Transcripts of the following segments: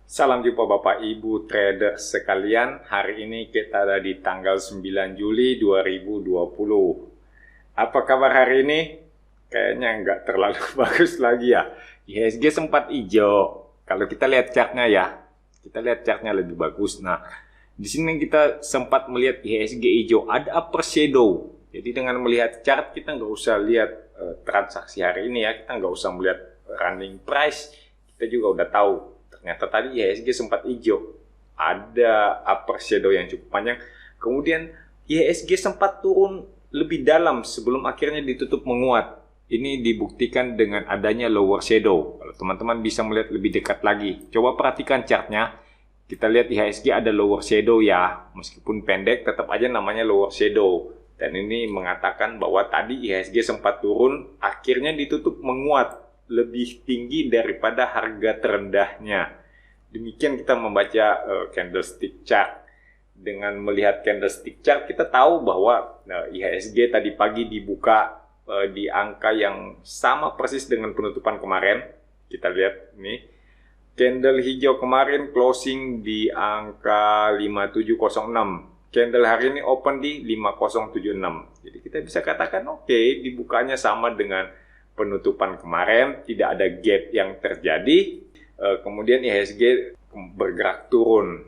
Salam jumpa Bapak Ibu trader sekalian. Hari ini kita ada di tanggal 9 Juli 2020. Apa kabar hari ini? Kayaknya nggak terlalu bagus lagi ya. IHSG sempat hijau. Kalau kita lihat chartnya ya, kita lihat chartnya lebih bagus. Nah, di sini kita sempat melihat IHSG hijau, ada upper shadow. Jadi dengan melihat chart kita nggak usah lihat transaksi hari ini ya, kita nggak usah melihat running price. Kita juga udah tahu. Ternyata tadi IHSG sempat hijau, ada upper shadow yang cukup panjang. Kemudian IHSG sempat turun lebih dalam sebelum akhirnya ditutup menguat. Ini dibuktikan dengan adanya lower shadow. Kalau teman-teman bisa melihat lebih dekat lagi, coba perhatikan chartnya. Kita lihat IHSG ada lower shadow ya, meskipun pendek tetap aja namanya lower shadow. Dan ini mengatakan bahwa tadi IHSG sempat turun, akhirnya ditutup menguat lebih tinggi daripada harga terendahnya. Demikian kita membaca candlestick chart. Dengan melihat candlestick chart kita tahu bahwa IHSG tadi pagi dibuka di angka yang sama persis dengan penutupan kemarin. Kita lihat ini candle hijau kemarin closing di angka 5706. Candle hari ini open di 5076. Jadi kita bisa katakan oke, dibukanya sama dengan penutupan kemarin, tidak ada gap yang terjadi, kemudian IHSG bergerak turun.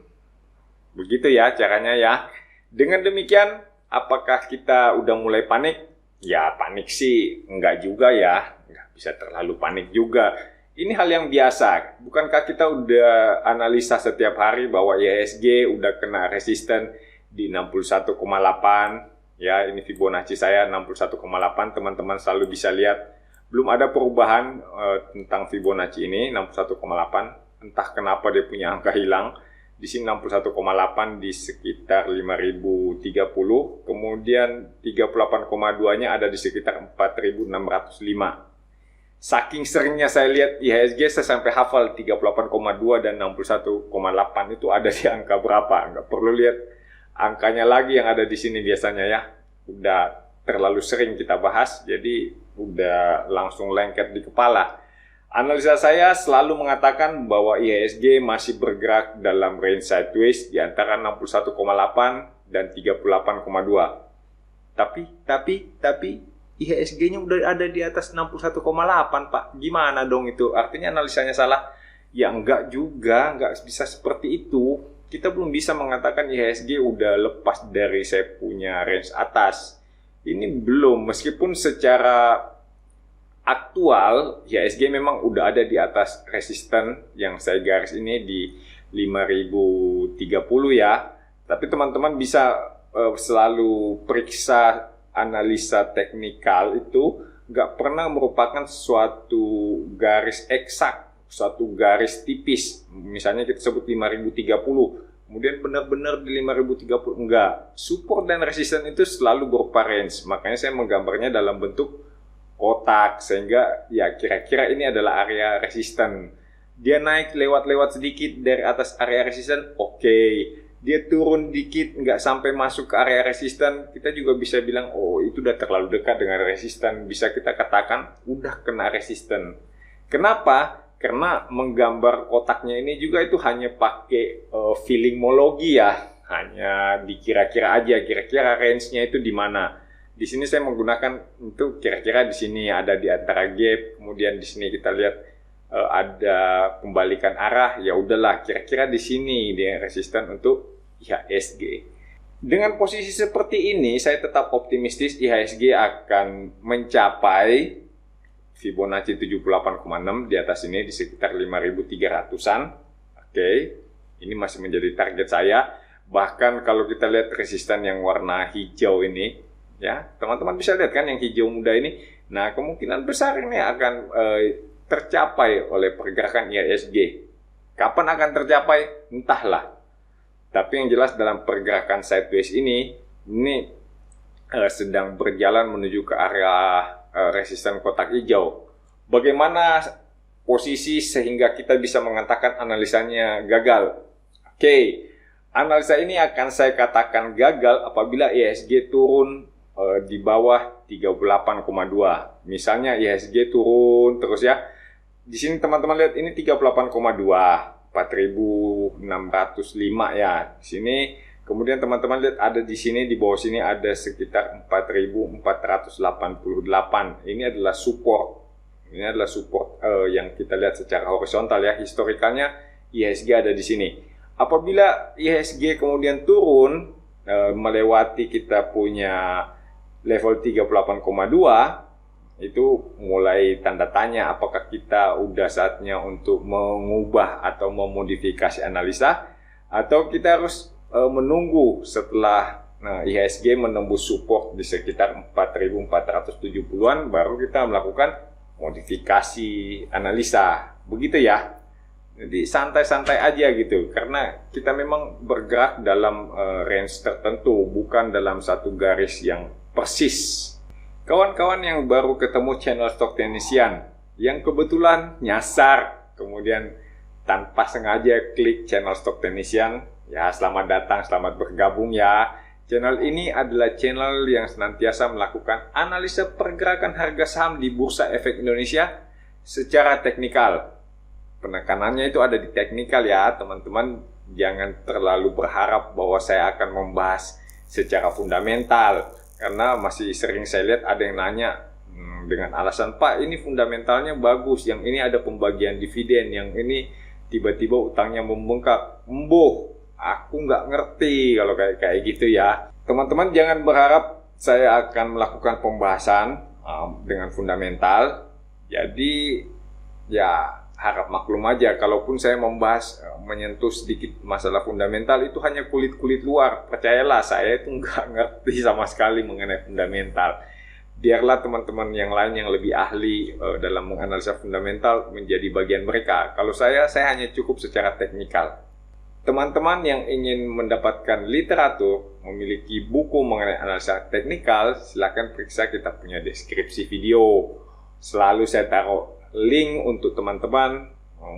Begitu ya caranya ya. Dengan demikian, apakah kita udah mulai panik? Ya panik sih, enggak juga ya, enggak bisa terlalu panik juga. Ini hal yang biasa, bukankah kita udah analisa setiap hari bahwa IHSG udah kena resisten di 61,8, ya ini Fibonacci saya 61,8, teman-teman selalu bisa lihat. Belum ada perubahan tentang Fibonacci ini 61,8. Entah kenapa dia punya angka hilang. Di sini 61,8 di sekitar 5030. Kemudian 38,2-nya ada di sekitar 4605. Saking seringnya saya lihat IHSG, saya sampai hafal 38,2 dan 61,8 itu ada di angka berapa. Nggak perlu lihat angkanya lagi yang ada di sini biasanya ya. Udah terlalu sering kita bahas, jadi udah langsung lengket di kepala. Analisa saya selalu mengatakan bahwa IHSG masih bergerak dalam range sideways di antara 61,8 dan 38,2. Tapi IHSG-nya udah ada di atas 61,8, Pak. Gimana dong itu? Artinya analisanya salah? Ya enggak juga, enggak bisa seperti itu. Kita belum bisa mengatakan IHSG udah lepas dari saya punya range atas. Ini belum, meskipun secara aktual IHSG memang udah ada di atas resisten yang saya garis ini di 5030 ya. Tapi teman-teman bisa selalu periksa analisa teknikal itu nggak pernah merupakan suatu garis eksak, suatu garis tipis. Misalnya kita sebut 5030. Kemudian benar-benar di 5030, enggak. Support dan resisten itu selalu berupa range. Makanya saya menggambarnya dalam bentuk kotak. Sehingga ya kira-kira ini adalah area resisten. Dia naik lewat-lewat sedikit dari atas area resisten, oke. Dia turun dikit, nggak sampai masuk ke area resisten, kita juga bisa bilang, oh itu udah terlalu dekat dengan resisten. Bisa kita katakan, udah kena resisten. Kenapa? Karena menggambar kotaknya ini juga itu hanya pakai feelingmologi ya, hanya dikira-kira aja, kira-kira range-nya itu di mana. Di sini saya menggunakan itu kira-kira di sini ada di antara gap, kemudian di sini kita lihat ada pembalikan arah, ya udahlah kira-kira di sini dia resisten untuk IHSG. Dengan posisi seperti ini, saya tetap optimistis IHSG akan mencapai Fibonacci 78,6 di atas ini di sekitar 5.300-an. Oke. Ini masih menjadi target saya. Bahkan kalau kita lihat resisten yang warna hijau ini, ya, teman-teman bisa lihat kan yang hijau muda ini. Nah, kemungkinan besar ini akan tercapai oleh pergerakan IHSG. Kapan akan tercapai? Entahlah. Tapi yang jelas dalam pergerakan sideways ini sedang berjalan menuju ke area resisten kotak hijau. Bagaimana posisi sehingga kita bisa mengatakan analisanya gagal? Oke, analisa ini akan saya katakan gagal apabila IHSG turun di bawah 38,2. Misalnya IHSG turun terus ya. Di sini teman-teman lihat ini 38,2. 4.605 ya. Di sini kemudian teman-teman lihat ada di sini, di bawah sini ada sekitar 4.488. Ini adalah support. Ini adalah support yang kita lihat secara horizontal ya. Historikalnya IHSG ada di sini. Apabila IHSG kemudian turun melewati kita punya level 38,2, itu mulai tanda tanya apakah kita udah saatnya untuk mengubah atau memodifikasi analisa, atau kita harus menunggu setelah IHSG menembus support di sekitar 4.470-an baru kita melakukan modifikasi analisa. Begitu ya. Jadi santai-santai aja gitu, karena kita memang bergerak dalam range tertentu, bukan dalam satu garis yang persis. Kawan-kawan yang baru ketemu channel Stock Technician, yang kebetulan nyasar, kemudian tanpa sengaja klik channel Stock Technician, ya selamat datang, selamat bergabung ya. Channel ini adalah channel yang senantiasa melakukan analisa pergerakan harga saham di Bursa Efek Indonesia secara teknikal. Penekanannya itu ada di teknikal ya, teman-teman. Jangan terlalu berharap bahwa saya akan membahas secara fundamental, karena masih sering saya lihat ada yang nanya dengan alasan, Pak ini fundamentalnya bagus, yang ini ada pembagian dividen, yang ini tiba-tiba utangnya membengkak. Aku nggak ngerti kalau kayak gitu ya. Teman-teman jangan berharap saya akan melakukan pembahasan dengan fundamental. Jadi ya harap maklum aja, kalaupun saya membahas menyentuh sedikit masalah fundamental, itu hanya kulit-kulit luar. Percayalah, saya itu nggak ngerti sama sekali mengenai fundamental. Biarlah teman-teman yang lain yang lebih ahli dalam menganalisa fundamental menjadi bagian mereka. Kalau saya hanya cukup secara teknikal. Teman-teman yang ingin mendapatkan literatur, memiliki buku mengenai analisa teknikal, silakan periksa kita punya deskripsi video. Selalu saya taruh link untuk teman-teman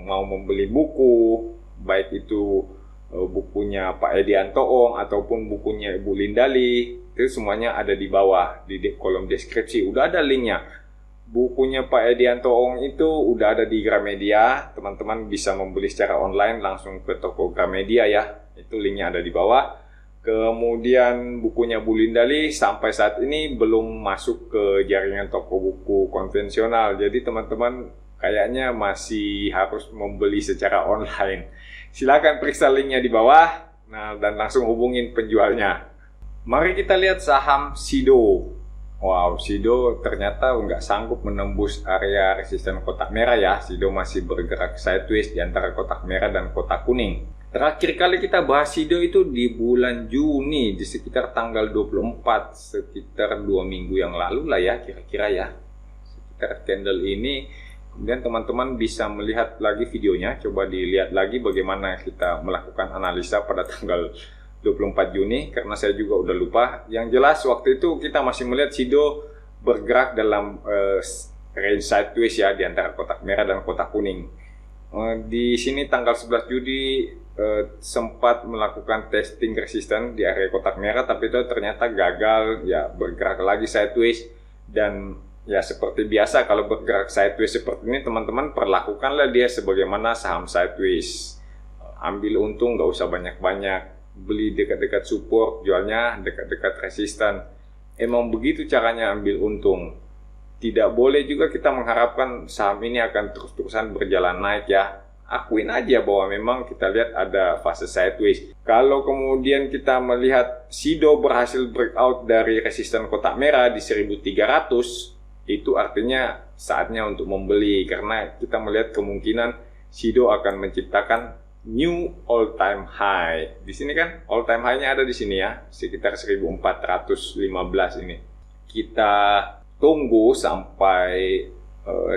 mau membeli buku, baik itu bukunya Pak Edianto Ong ataupun bukunya Ibu Lindali, itu semuanya ada di bawah di kolom deskripsi, udah ada linknya. Bukunya Pak Edianto Ong itu udah ada di Gramedia, teman-teman bisa membeli secara online langsung ke toko Gramedia ya, itu linknya ada di bawah. Kemudian bukunya Bu Lindali sampai saat ini belum masuk ke jaringan toko buku konvensional. Jadi teman-teman kayaknya masih harus membeli secara online. Silakan periksa linknya di bawah, dan langsung hubungin penjualnya. Mari kita lihat saham Sido. Wow, Sido ternyata nggak sanggup menembus area resisten kotak merah ya. Sido masih bergerak sideways di antara kotak merah dan kotak kuning. Terakhir kali kita bahas Sido itu di bulan Juni, di sekitar tanggal 24, sekitar 2 minggu yang lalu lah ya, kira-kira ya. Sekitar candle ini, kemudian teman-teman bisa melihat lagi videonya, coba dilihat lagi bagaimana kita melakukan analisa pada tanggal 24 Juni, karena saya juga udah lupa. Yang jelas waktu itu kita masih melihat Sido bergerak dalam range sideways ya, di antara kotak merah dan kotak kuning. Di sini tanggal 11 Juli sempat melakukan testing resisten di area kotak merah, tapi itu ternyata gagal ya, bergerak lagi sideways. Dan ya seperti biasa kalau bergerak sideways seperti ini, teman-teman perlakukanlah dia sebagaimana saham sideways. Ambil untung, nggak usah banyak-banyak, beli dekat-dekat support, jualnya dekat-dekat resisten. Emang begitu caranya ambil untung. Tidak boleh juga kita mengharapkan saham ini akan terus-terusan berjalan naik ya. Akuin aja bahwa memang kita lihat ada fase sideways. Kalau kemudian kita melihat Sido berhasil breakout dari resisten kotak merah di 1300, itu artinya saatnya untuk membeli, karena kita melihat kemungkinan Sido akan menciptakan new all time high. Di sini kan all time high-nya ada di sini ya, sekitar 1415 ini. Kita tunggu sampai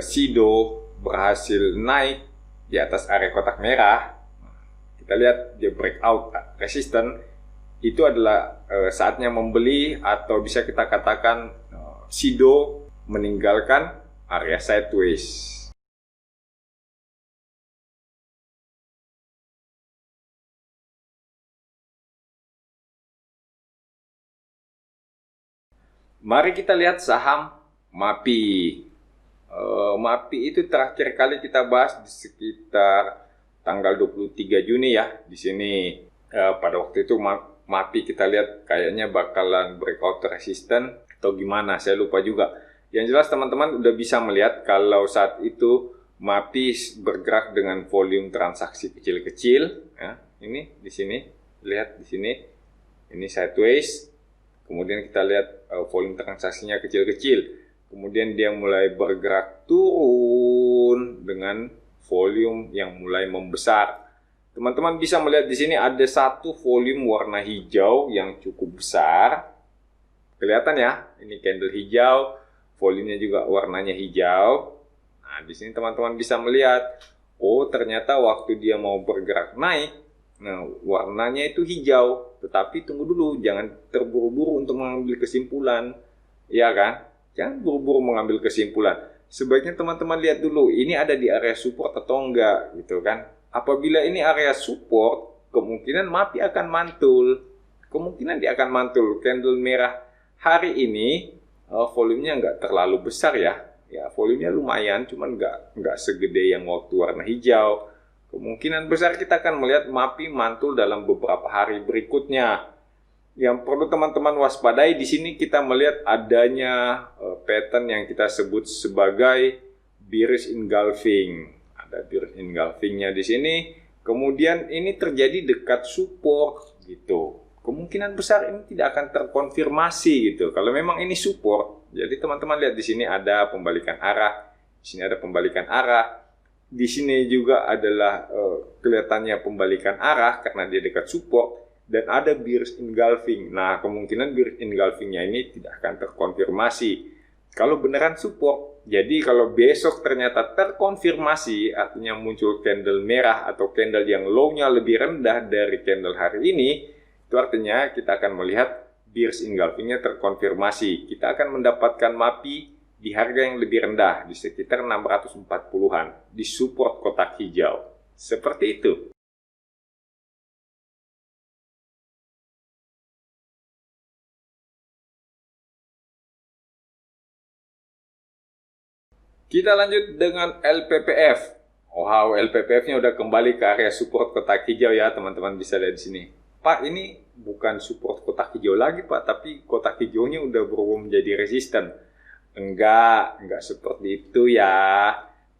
Sido berhasil naik di atas area kotak merah. Kita lihat dia breakout resisten, itu adalah saatnya membeli, atau bisa kita katakan Sido meninggalkan area sideways. Mari kita lihat saham MAPI. MAPI itu terakhir kali kita bahas di sekitar tanggal 23 Juni ya. Di sini pada waktu itu MAPI kita lihat kayaknya bakalan breakout resistant atau gimana, saya lupa juga. Yang jelas teman-teman udah bisa melihat kalau saat itu MAPI bergerak dengan volume transaksi kecil-kecil. Ya, ini di sini, lihat di sini, ini sideways. Kemudian kita lihat volume transaksinya kecil-kecil. Kemudian dia mulai bergerak turun dengan volume yang mulai membesar. Teman-teman bisa melihat di sini ada satu volume warna hijau yang cukup besar. Kelihatan ya, ini candle hijau, volumenya juga warnanya hijau. Nah, di sini teman-teman bisa melihat, oh ternyata waktu dia mau bergerak naik, nah warnanya itu hijau. Tetapi tunggu dulu, jangan terburu-buru untuk mengambil kesimpulan. Iya kan? Jangan buru-buru mengambil kesimpulan. Sebaiknya teman-teman lihat dulu, ini ada di area support atau enggak, gitu kan? Apabila ini area support, kemungkinan MAPI akan mantul. Kemungkinan dia akan mantul. Candle merah hari ini, volumenya enggak terlalu besar ya. Ya, volumenya lumayan, cuman enggak segede yang waktu warna hijau. Kemungkinan besar kita akan melihat MAPI mantul dalam beberapa hari berikutnya. Yang perlu teman-teman waspadai di sini kita melihat adanya pattern yang kita sebut sebagai bearish engulfing. Ada bearish engulfingnya di sini. Kemudian ini terjadi dekat support gitu. Kemungkinan besar ini tidak akan terkonfirmasi gitu. Kalau memang ini support, jadi teman-teman lihat di sini ada pembalikan arah, di sini ada pembalikan arah. Di sini juga adalah kelihatannya pembalikan arah karena dia dekat support dan ada bearish engulfing. Nah, kemungkinan bearish engulfingnya ini tidak akan terkonfirmasi. Kalau beneran support, jadi kalau besok ternyata terkonfirmasi, artinya muncul candle merah atau candle yang low-nya lebih rendah dari candle hari ini, itu artinya kita akan melihat bearish engulfingnya terkonfirmasi. Kita akan mendapatkan MAPI di harga yang lebih rendah, di sekitar 640-an, di support kotak hijau. Seperti itu. Kita lanjut dengan LPPF. Wow, LPPF-nya udah kembali ke area support kotak hijau ya, teman-teman bisa lihat di sini. Pak, ini bukan support kotak hijau lagi, Pak, tapi kotak hijaunya udah berubah menjadi resisten. Enggak seperti itu ya.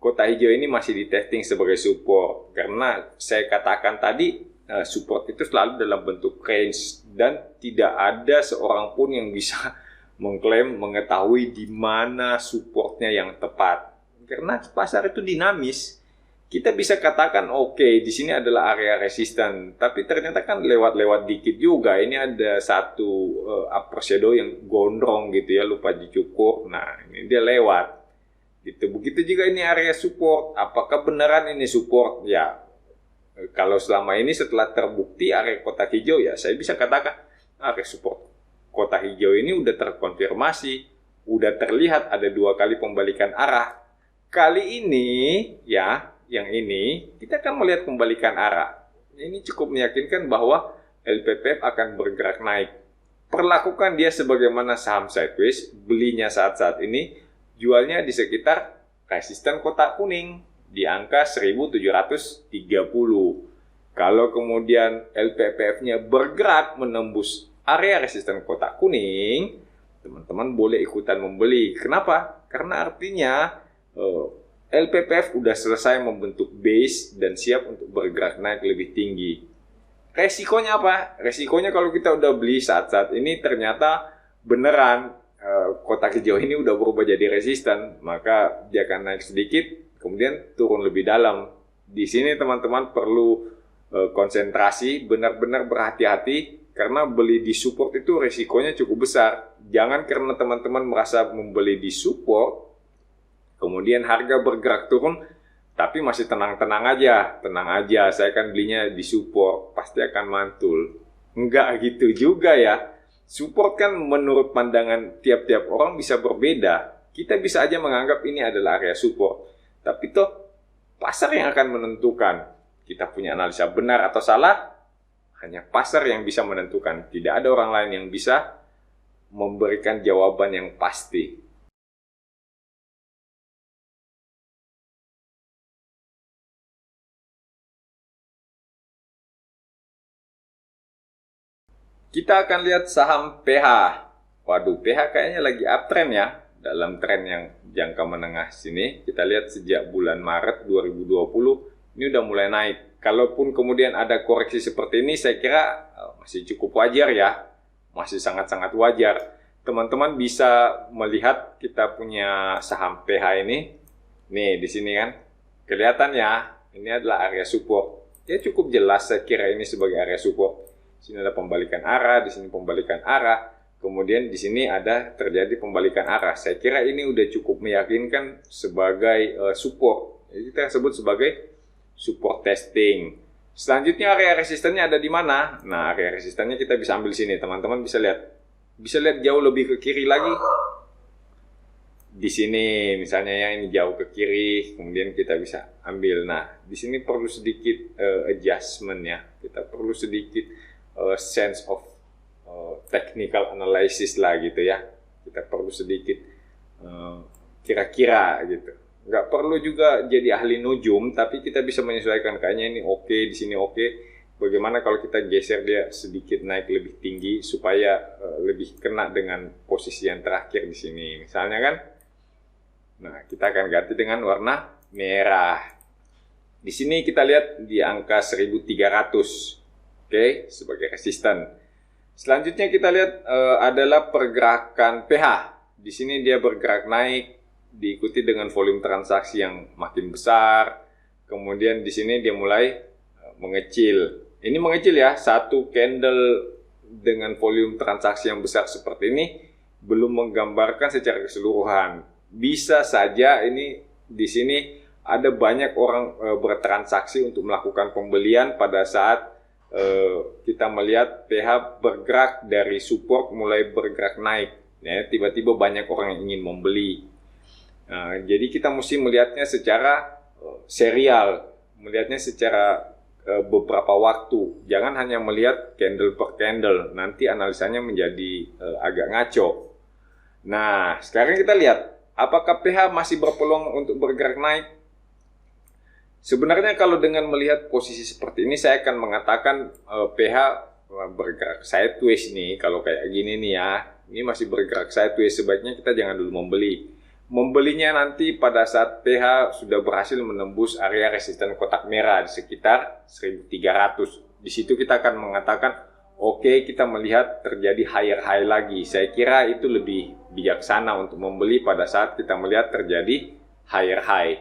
Kotak hijau ini masih di testing sebagai support. Karena saya katakan tadi, support itu selalu dalam bentuk range. Dan tidak ada seorang pun yang bisa mengklaim mengetahui di mana supportnya yang tepat. Karena pasar itu dinamis. Kita bisa katakan oke, di sini adalah area resisten, tapi ternyata kan lewat-lewat dikit juga. Ini ada satu upper shadow yang gondrong gitu ya, lupa dicukur. Nah, ini dia lewat. Gitu. Begitu juga ini area support. Apakah beneran ini support? Ya, kalau selama ini setelah terbukti area kotak hijau ya, saya bisa katakan area support kotak hijau ini udah terkonfirmasi, udah terlihat ada 2 kali pembalikan arah. Kali ini ya, yang ini kita akan melihat pembalikan arah. Ini cukup meyakinkan bahwa LPPF akan bergerak naik. Perlakukan dia sebagaimana saham sideways, belinya saat-saat ini, jualnya di sekitar resisten kotak kuning di angka 1730. Kalau kemudian LPPF-nya bergerak menembus area resisten kotak kuning, teman-teman boleh ikutan membeli. Kenapa? Karena artinya LPPF udah selesai membentuk base dan siap untuk bergerak naik lebih tinggi. Resikonya apa? Resikonya kalau kita udah beli saat-saat ini ternyata beneran kotak hijau ini udah berubah jadi resisten, maka dia akan naik sedikit, kemudian turun lebih dalam. Di sini teman-teman perlu konsentrasi, benar-benar berhati-hati, karena beli di support itu resikonya cukup besar. Jangan karena teman-teman merasa membeli di support, kemudian harga bergerak turun, tapi masih tenang-tenang aja. Tenang aja, saya kan belinya di support, pasti akan mantul. Enggak gitu juga ya. Support kan menurut pandangan tiap-tiap orang bisa berbeda. Kita bisa aja menganggap ini adalah area support. Tapi toh, pasar yang akan menentukan. Kita punya analisa benar atau salah, hanya pasar yang bisa menentukan. Tidak ada orang lain yang bisa memberikan jawaban yang pasti. Kita akan lihat saham PH. Waduh, PH kayaknya lagi uptrend ya. Dalam tren yang jangka menengah sini, kita lihat sejak bulan Maret 2020, ini udah mulai naik. Kalaupun kemudian ada koreksi seperti ini, saya kira masih cukup wajar ya. Masih sangat-sangat wajar. Teman-teman bisa melihat kita punya saham PH ini. Nih, di sini kan. Kelihatan ya, ini adalah area support. Ya cukup jelas saya kira ini sebagai area support. Di sini ada pembalikan arah, di sini pembalikan arah. Kemudian di sini ada terjadi pembalikan arah. Saya kira ini udah cukup meyakinkan sebagai support. Jadi kita sebut sebagai support testing. Selanjutnya area resistennya ada di mana? Nah, area resistennya kita bisa ambil sini. Teman-teman bisa lihat. Bisa lihat jauh lebih ke kiri lagi. Di sini misalnya yang ini jauh ke kiri, kemudian kita bisa ambil. Nah, di sini perlu sedikit adjustment ya. Kita perlu sedikit sense of technical analysis lah gitu ya. Kita perlu sedikit kira-kira gitu. Nggak perlu juga jadi ahli nujum, tapi kita bisa menyesuaikan kayaknya ini oke, di sini oke. Bagaimana kalau kita geser dia sedikit naik lebih tinggi supaya lebih kena dengan posisi yang terakhir di sini. Misalnya kan, nah kita akan ganti dengan warna merah. Di sini kita lihat di angka 1300, oke, sebagai resisten. Selanjutnya kita lihat adalah pergerakan PH. Di sini dia bergerak naik, diikuti dengan volume transaksi yang makin besar. Kemudian di sini dia mulai mengecil. Ini mengecil ya, satu candle dengan volume transaksi yang besar seperti ini belum menggambarkan secara keseluruhan. Bisa saja ini di sini ada banyak orang bertransaksi untuk melakukan pembelian pada saat kita melihat PH bergerak dari support mulai bergerak naik. Ya, tiba-tiba banyak orang yang ingin membeli. Jadi kita mesti melihatnya secara serial, melihatnya secara beberapa waktu. Jangan hanya melihat candle per candle, nanti analisanya menjadi agak ngaco. Nah, sekarang kita lihat, apakah PH masih berpeluang untuk bergerak naik? Sebenarnya kalau dengan melihat posisi seperti ini, saya akan mengatakan PH bergerak sideways nih. Kalau kayak gini nih ya, ini masih bergerak sideways, sebaiknya kita jangan dulu membeli. Membelinya nanti pada saat PH sudah berhasil menembus area resisten kotak merah di sekitar 1300. Di situ kita akan mengatakan, oke, kita melihat terjadi higher high lagi. Saya kira itu lebih bijaksana untuk membeli pada saat kita melihat terjadi higher high.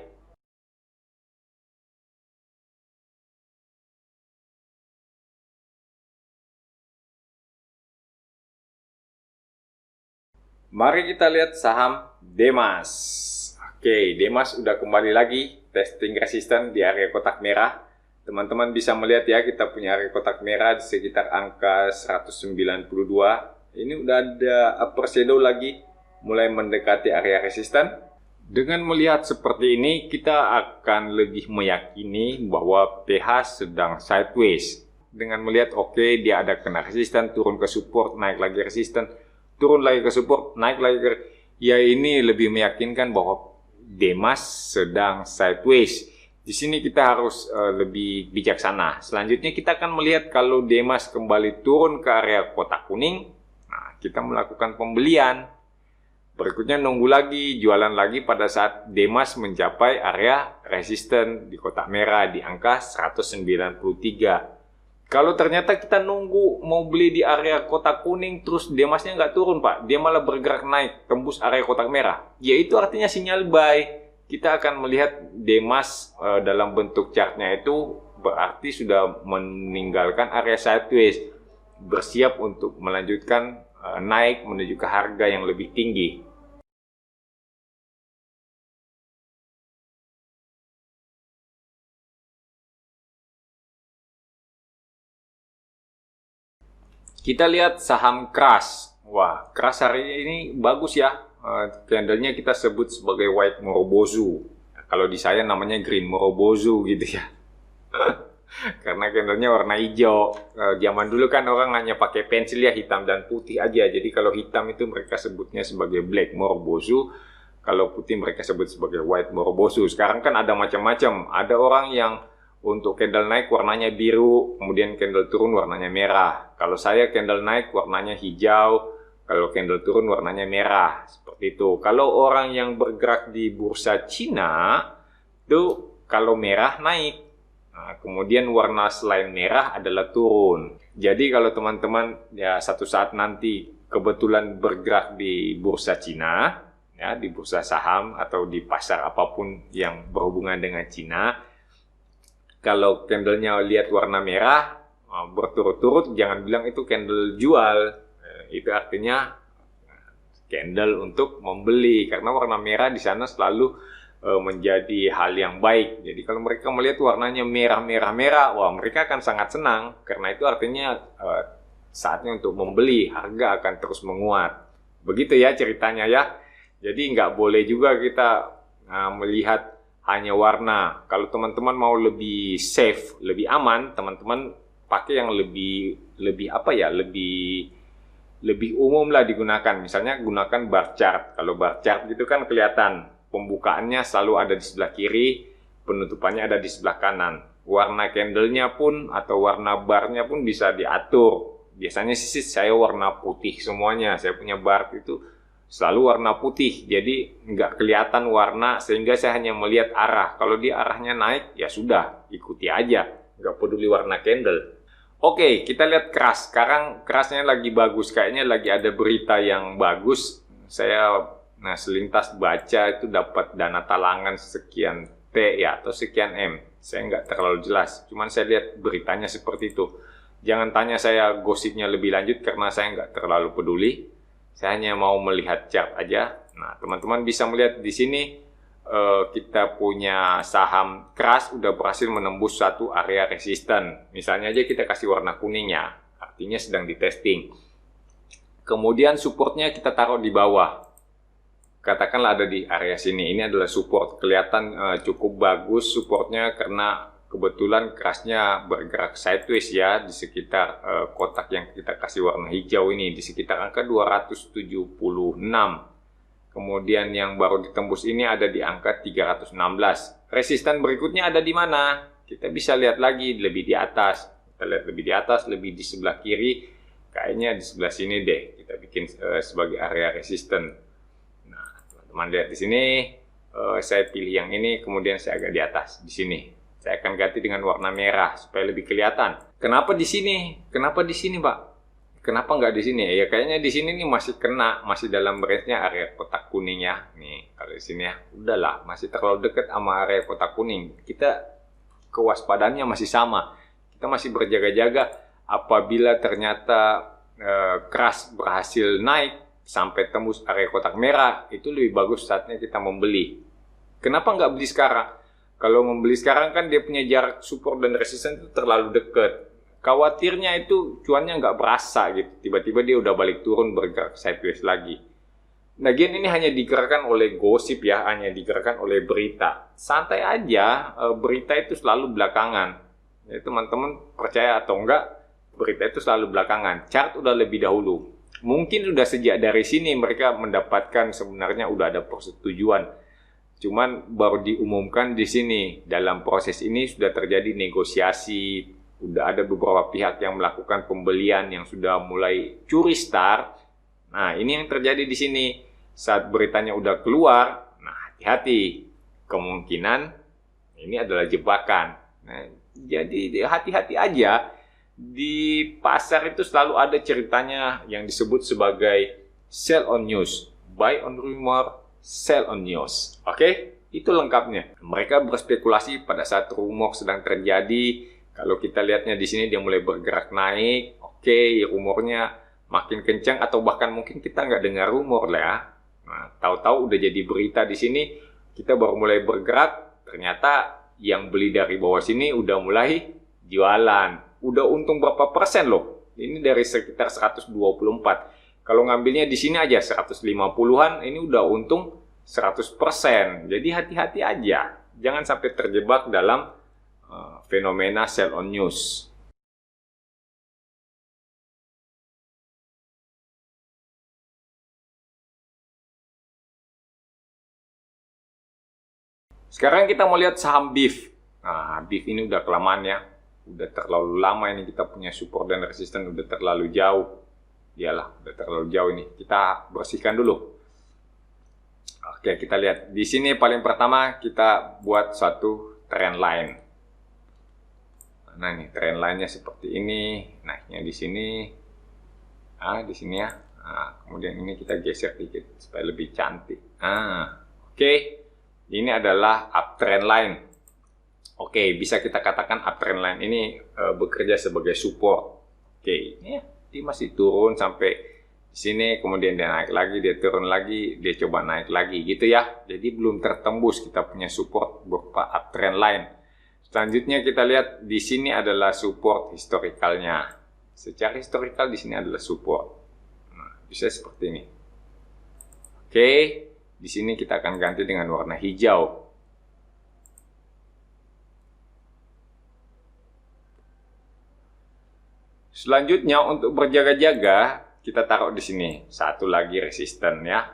Mari kita lihat saham Demas. Oke, Demas udah kembali lagi testing resisten di area kotak merah. Teman-teman bisa melihat ya, kita punya area kotak merah di sekitar angka 192. Ini udah ada upper shadow lagi, mulai mendekati area resisten. Dengan melihat seperti ini, kita akan lebih meyakini bahwa PH sedang sideways. Dengan melihat oke, dia ada kena resisten, turun ke support, naik lagi resisten, turun lagi ke support, naik lagi ke... Ya ini lebih meyakinkan bahwa Demas sedang sideways. Di sini kita harus lebih bijaksana. Selanjutnya kita akan melihat kalau Demas kembali turun ke area kotak kuning, nah, kita melakukan pembelian. Berikutnya nunggu lagi, jualan lagi pada saat Demas mencapai area resisten di kotak merah di angka 193. Kalau ternyata kita nunggu mau beli di area kotak kuning terus Demasnya nggak turun Pak, dia malah bergerak naik tembus area kotak merah, ya itu artinya sinyal buy. Kita akan melihat Demas dalam bentuk chartnya itu berarti sudah meninggalkan area sideways, bersiap untuk melanjutkan naik menuju ke harga yang lebih tinggi. Kita lihat saham Crush. Wah, Crush hari ini bagus ya. Candlenya kita sebut sebagai white morobozu. Kalau di saya namanya green morobozu gitu ya. Karena candlenya warna hijau. Zaman dulu kan orang hanya pakai pensil ya, hitam dan putih aja. Jadi kalau hitam itu mereka sebutnya sebagai black morobozu. Kalau putih mereka sebut sebagai white morobozu. Sekarang kan ada macam-macam. Ada orang yang untuk candle naik warnanya biru, kemudian candle turun warnanya merah. Kalau saya candle naik warnanya hijau, kalau candle turun warnanya merah. Seperti itu. Kalau orang yang bergerak di bursa Cina, itu kalau merah naik. Nah, kemudian warna selain merah adalah turun. Jadi kalau teman-teman ya satu saat nanti kebetulan bergerak di bursa Cina, ya di bursa saham atau di pasar apapun yang berhubungan dengan Cina, kalau candlenya lihat warna merah berturut-turut, jangan bilang itu candle jual. Itu artinya candle untuk membeli, karena warna merah di sana selalu menjadi hal yang baik. Jadi kalau mereka melihat warnanya merah, wah mereka akan sangat senang, karena itu artinya saatnya untuk membeli, harga akan terus menguat. Begitu ya ceritanya ya. Jadi nggak boleh juga kita melihat hanya warna. Kalau teman-teman mau lebih safe, lebih aman, teman-teman pakai yang lebih apa ya, lebih umum lah digunakan. Misalnya gunakan bar chart. Kalau bar chart gitu kan kelihatan pembukaannya selalu ada di sebelah kiri, penutupannya ada di sebelah kanan. Warna candlenya pun atau warna barnya pun bisa diatur. Biasanya sih saya warna putih semuanya. Saya punya bar itu selalu warna putih, jadi nggak kelihatan warna, sehingga saya hanya melihat arah. Kalau dia arahnya naik, ya sudah, ikuti aja, nggak peduli warna candle. Oke, kita lihat keras. Sekarang kerasnya lagi bagus, kayaknya lagi ada berita yang bagus. Saya selintas baca itu dapat dana talangan sekian T ya, atau sekian M. Saya nggak terlalu jelas, cuman saya lihat beritanya seperti itu. Jangan tanya saya gosipnya lebih lanjut, karena saya nggak terlalu peduli. Saya hanya mau melihat chart aja. Nah, teman-teman bisa melihat di sini kita punya saham keras udah berhasil menembus satu area resisten. Misalnya aja kita kasih warna kuning ya, artinya sedang di testing. Kemudian supportnya kita taruh di bawah. Katakanlah ada di area sini. Ini adalah support. Kelihatan cukup bagus supportnya karena kebetulan kerasnya bergerak sideways ya di sekitar kotak yang kita kasih warna hijau ini, di sekitar angka 276. Kemudian yang baru ditembus ini ada di angka 316. Resisten berikutnya ada di mana? Kita bisa lihat lagi lebih di atas. Kita lihat lebih di atas, lebih di sebelah kiri. Kayaknya di sebelah sini deh kita bikin sebagai area resisten. Nah, teman-teman lihat di sini, saya pilih yang ini, kemudian saya agak di atas di sini. Saya akan ganti dengan warna merah supaya lebih kelihatan. Kenapa di sini? Kenapa di sini, Pak? Kenapa nggak di sini? Ya kayaknya di sini nih masih kena, masih dalam range-nya area kotak kuning ya. Nih, kalau di sini ya, udahlah, masih terlalu dekat sama area kotak kuning. Kita kewaspadaannya masih sama. Kita masih berjaga-jaga. Apabila ternyata keras berhasil naik sampai tembus area kotak merah, itu lebih bagus saatnya kita membeli. Kenapa nggak beli sekarang? Kalau membeli sekarang kan dia punya jarak support dan resisten itu terlalu dekat. Khawatirnya itu cuannya nggak berasa gitu. Tiba-tiba dia udah balik turun bergerak sideways lagi. Nah, ini hanya digerakkan oleh gosip ya, hanya digerakkan oleh berita. Santai aja, berita itu selalu belakangan. Ya, teman-teman percaya atau enggak, berita itu selalu belakangan. Chart udah lebih dahulu. Mungkin udah sejak dari sini mereka mendapatkan sebenarnya udah ada persetujuan. Cuman baru diumumkan di sini. Dalam proses ini sudah terjadi negosiasi, udah ada beberapa pihak yang melakukan pembelian yang sudah mulai curi start. Nah, ini yang terjadi di sini. Saat beritanya udah keluar, nah hati-hati. Kemungkinan ini adalah jebakan. Nah, jadi hati-hati aja. Di pasar itu selalu ada ceritanya yang disebut sebagai sell on news, buy on rumor, sell on news. Oke? Itu lengkapnya. Mereka berspekulasi pada saat rumor sedang terjadi. Kalau kita lihatnya di sini dia mulai bergerak naik. Oke, rumornya makin kencang atau bahkan mungkin kita nggak dengar rumor lah ya. Nah, tahu-tahu udah jadi berita di sini, kita baru mulai bergerak, ternyata yang beli dari bawah sini udah mulai jualan. Udah untung berapa persen loh? Ini dari sekitar 124. Kalau ngambilnya di sini aja 150-an, ini udah untung 100%. Jadi hati-hati aja. Jangan sampai terjebak dalam fenomena sell on news. Sekarang kita mau lihat saham beef. Nah, beef ini udah kelamaan ya. Udah terlalu lama ini kita punya support dan resisten, udah terlalu jauh. Iyalah, udah terlalu jauh ini. Kita bersihkan dulu. Oke, kita lihat. Di sini paling pertama kita buat suatu trend line. Nah, ini trend line-nya seperti ini. Naiknya di sini. Di sini ya. Kemudian ini kita geser dikit supaya lebih cantik. Oke. Ini adalah uptrend line. Oke, bisa kita katakan uptrend line ini bekerja sebagai support. Oke, ini ya, dia masih turun sampai di sini, kemudian dia naik lagi, dia turun lagi, dia coba naik lagi gitu ya. Jadi belum tertembus kita punya support berupa uptrend line. Selanjutnya kita lihat di sini adalah support historikalnya. Secara historikal di sini adalah support. Nah, bisa seperti ini. Oke, di sini kita akan ganti dengan warna hijau. Selanjutnya untuk berjaga-jaga kita taruh di sini satu lagi resisten ya.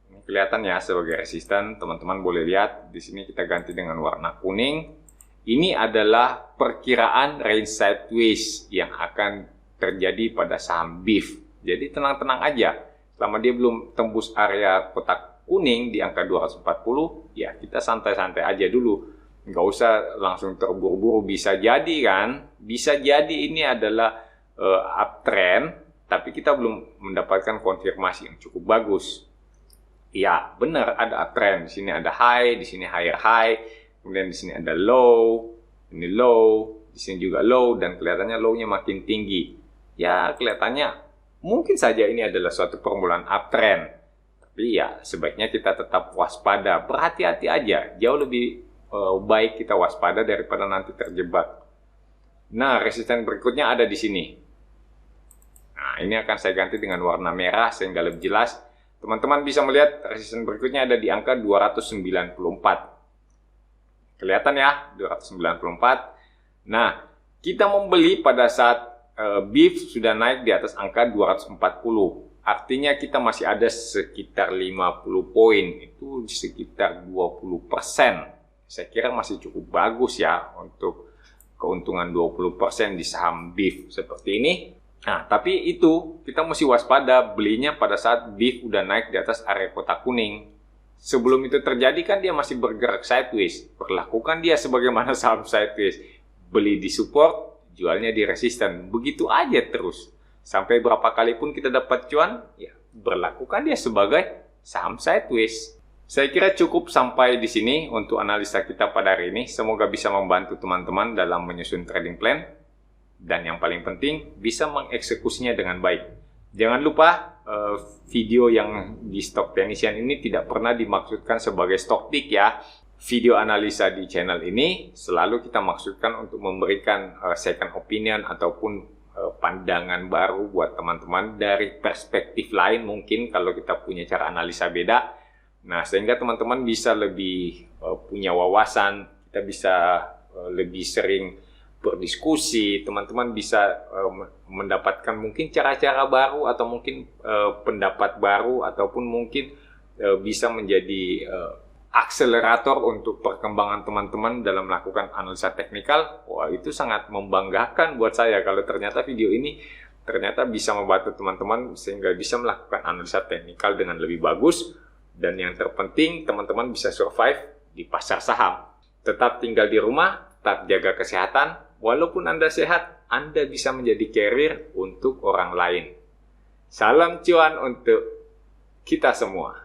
Ini kelihatan ya sebagai resisten. Teman-teman boleh lihat di sini kita ganti dengan warna kuning. Ini adalah perkiraan range sideways yang akan terjadi pada saham beef. Jadi tenang-tenang aja. Selama dia belum tembus area kotak kuning di angka 240, ya kita santai-santai aja dulu. Nggak usah langsung terburu-buru. Bisa jadi kan? Bisa jadi ini adalah uptrend, tapi kita belum mendapatkan konfirmasi yang cukup bagus. Ya, benar ada uptrend. Di sini ada high, di sini higher high, kemudian di sini ada low, ini low, di sini juga low, dan kelihatannya low-nya makin tinggi. Ya, kelihatannya mungkin saja ini adalah suatu permulaan uptrend. Tapi ya, sebaiknya kita tetap waspada, berhati-hati aja. Jauh lebih baik kita waspada daripada nanti terjebak. Nah, resisten berikutnya ada di sini. Nah, ini akan saya ganti dengan warna merah sehingga lebih jelas. Teman-teman bisa melihat resisten berikutnya ada di angka 294. Kelihatan ya, 294. Nah, kita membeli pada saat beef sudah naik di atas angka 240. Artinya kita masih ada sekitar 50 poin. Itu sekitar 20%. Saya kira masih cukup bagus ya untuk keuntungan 20% di saham beef seperti ini. Nah, tapi itu kita mesti waspada belinya pada saat beef udah naik di atas area kotak kuning. Sebelum itu terjadi kan dia masih bergerak sideways. Perlakukan dia sebagaimana saham sideways. Beli di support, jualnya di resisten. Begitu aja terus. Sampai berapa kali pun kita dapat cuan, ya berlakukan dia sebagai saham sideways. Saya kira cukup sampai di sini untuk analisa kita pada hari ini. Semoga bisa membantu teman-teman dalam menyusun trading plan. Dan yang paling penting, bisa mengeksekusinya dengan baik. Jangan lupa, video yang di Stock Technician ini tidak pernah dimaksudkan sebagai stock pick ya. Video analisa di channel ini selalu kita maksudkan untuk memberikan second opinion ataupun pandangan baru buat teman-teman dari perspektif lain mungkin kalau kita punya cara analisa beda. Nah, sehingga teman-teman bisa lebih punya wawasan, kita bisa lebih sering berdiskusi, teman-teman bisa mendapatkan mungkin cara-cara baru atau mungkin pendapat baru ataupun mungkin bisa menjadi akselerator untuk perkembangan teman-teman dalam melakukan analisa teknikal. Wah, itu sangat membanggakan buat saya kalau ternyata video ini ternyata bisa membantu teman-teman sehingga bisa melakukan analisa teknikal dengan lebih bagus. Dan yang terpenting, teman-teman bisa survive di pasar saham. Tetap tinggal di rumah, tetap jaga kesehatan. Walaupun Anda sehat, Anda bisa menjadi carrier untuk orang lain. Salam cuan untuk kita semua.